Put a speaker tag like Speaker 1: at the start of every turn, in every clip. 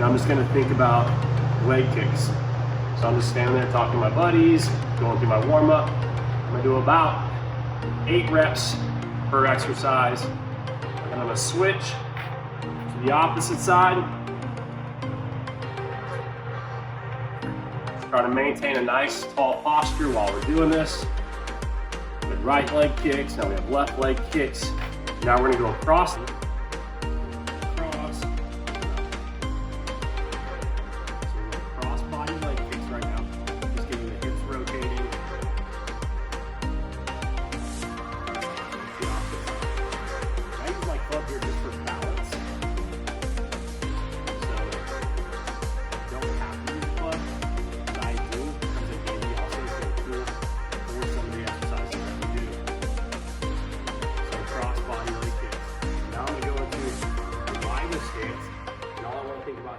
Speaker 1: Now I'm just gonna think about leg kicks. So I'm just standing there talking to my buddies, going through my warm up. I'm gonna do about 8 reps per exercise. And I'm gonna switch to the opposite side. Try to maintain a nice tall posture while we're doing this. With right leg kicks, now we have left leg kicks. Now we're gonna go across.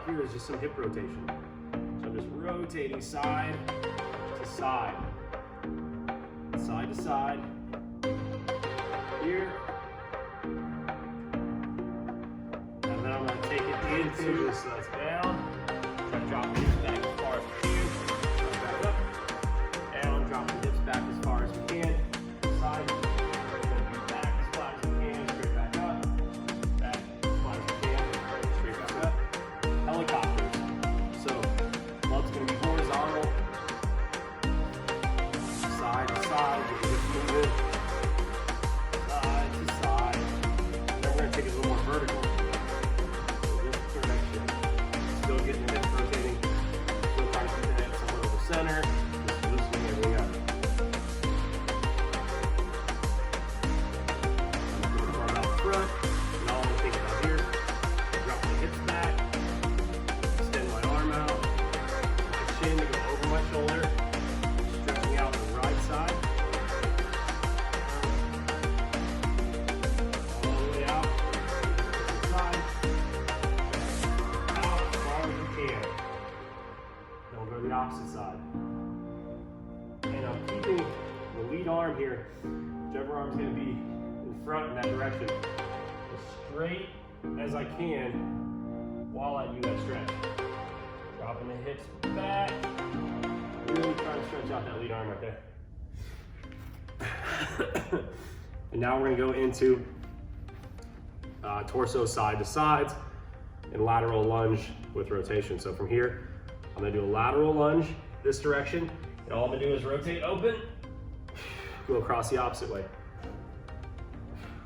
Speaker 1: Here is just some hip rotation. So I'm just rotating side to side, side to side, here. And then I'm going to take it into this, so that's down. Try to drop the hips back as far as we can. Back up, down, drop the hips back as far as we can. Side, back as far as we can, straight back up, back as far as we can, straight back up. Helicopters. So blood's going to be horizontal, side to side, with the hips moving, side to side. Then we're going to take it a little more vertical. So this direction, still getting the hips rotating, still trying to keep the head somewhere over the center, just loosening everything up. I'm going to arm out front, and all I'm going to think about here, drop the hips back, to go over my shoulder, stretching out the right side, all the way out, side, out as far as you can. Then we'll go to the opposite side. And I'm keeping the lead arm here, whichever arm's going to be in front in that direction, as straight as I can while I do that stretch. Dropping the hips back, really trying to stretch out that lead arm right there. And now we're going to go into torso side to sides and lateral lunge with rotation. So from here, I'm going to do a lateral lunge this direction, and all I'm going to do is rotate open, go across the opposite way.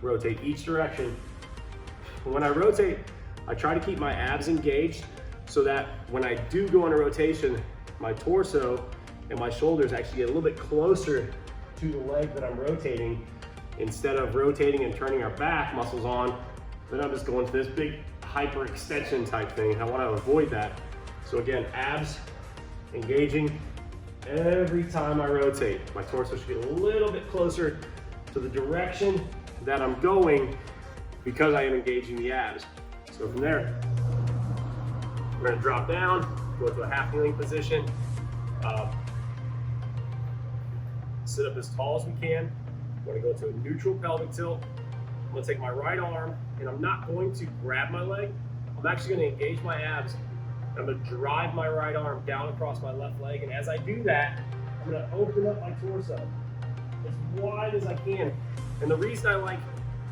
Speaker 1: Rotate each direction. And when I rotate, I try to keep my abs engaged, so that when I do go on a rotation, my torso and my shoulders actually get a little bit closer to the leg that I'm rotating. Instead of rotating and turning our back muscles on, then I'm just going to this big hyperextension type thing, and I want to avoid that. So again, abs engaging every time I rotate. My torso should get a little bit closer to the direction that I'm going because I am engaging the abs. So from there, we're going to drop down, go to a half kneeling position, sit up as tall as we can. We're going to go to a neutral pelvic tilt. I'm going to take my right arm, and I'm not going to grab my leg. I'm actually going to engage my abs. And I'm going to drive my right arm down across my left leg, and as I do that, I'm going to open up my torso as wide as I can. And the reason I like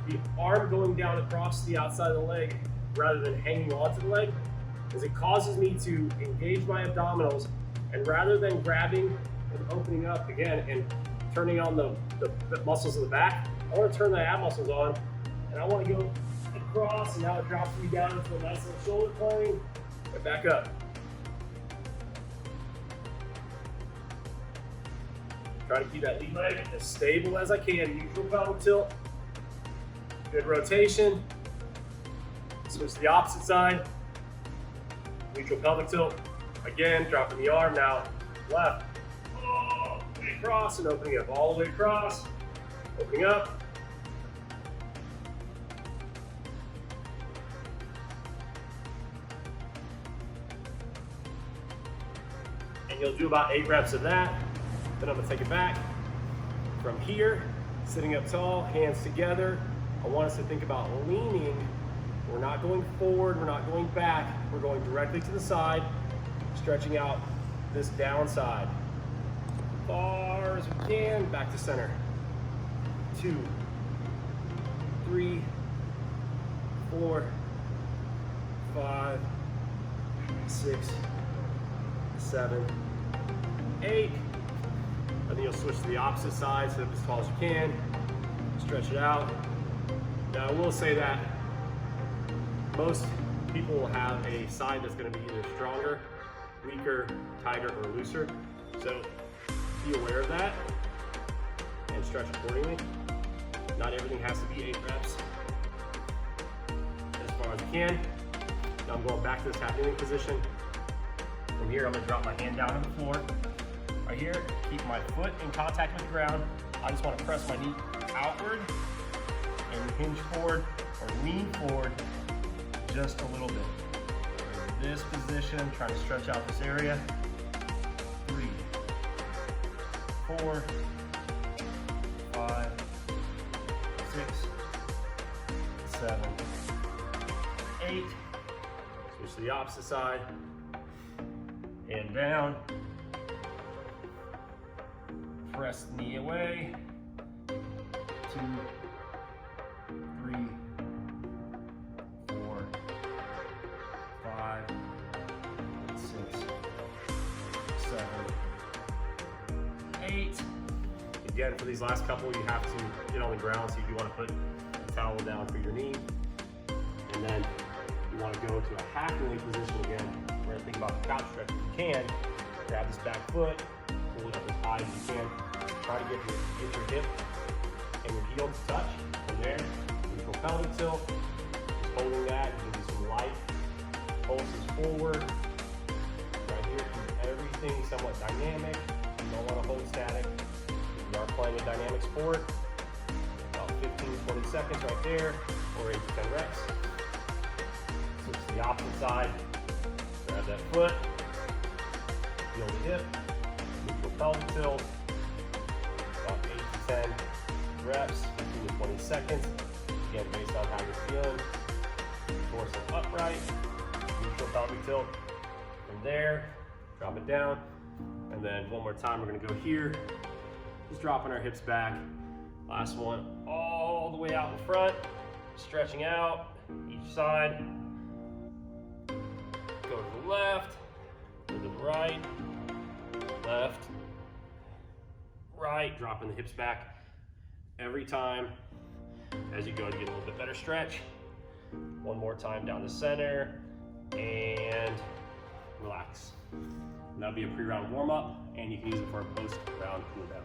Speaker 1: the arm going down across the outside of the leg rather than hanging onto the leg is it causes me to engage my abdominals, and rather than grabbing and opening up again and turning on the muscles of the back, I want to turn the ab muscles on, and I want to go across, and now it drops me down into a nice little shoulder plane, and back up. Try to keep that lead leg as stable as I can. Neutral pelvic tilt, good rotation. Switch to the opposite side. Neutral pelvic tilt. Again, dropping the arm now. Left. All the way across and opening up. All the way across. Opening up. And you'll do about 8 reps of that. Then I'm going to take it back. From here, sitting up tall, hands together. I want us to think about leaning We're not going forward, we're not going back, we're going directly to the side, stretching out this downside. Far as we can, back to center. 2, 3, 4, 5, 6, 7, 8. And then you'll switch to the opposite side, sit up as tall as you can, stretch it out. Now I will say that most people will have a side that's going to be either stronger, weaker, tighter, or looser. So be aware of that and stretch accordingly. Not everything has to be 8 reps. As far as you can. Now I'm going back to this half kneeling position. From here, I'm going to drop my hand down on the floor. Right here, keep my foot in contact with the ground. I just want to press my knee outward and hinge forward or lean forward just a little bit. In this position, trying to stretch out this area. 3, 4, 5, 6, 7, 8. Switch to the opposite side. And down. Press the knee away. 2, 3, 4, 5, 6, 7, 8. Again, for these last couple, you have to get on the ground, so you want to put a towel down for your knee. And then you want to go to a half kneeling position again. We're going to think about the couch stretch. If you can, grab this back foot, pull it up as high as you can. Try to get your hip and your heel to touch. From there, neutral pelvic tilt. Just holding that, give you some light pulses forward. Right here, keep everything somewhat dynamic. You don't want to hold static. We are playing a dynamic sport. About 15-20 seconds right there, or 8 to 10 reps. Switch to the opposite side. Grab that foot, heel to hip, neutral pelvic tilt. About 8 to 10 reps, 15 to 20 seconds. Again, based on how you're feeling. Torso upright, neutral pelvic tilt. From there, drop it down. And then one more time, we're gonna go here. Just dropping our hips back. Last one, all the way out in front. Stretching out, each side. Go to the left, to the right, left, right, dropping the hips back every time as you go to get a little bit better stretch. One more time down the center and relax. And that'll be a pre-round warm-up, and you can use it for a post-round cool down.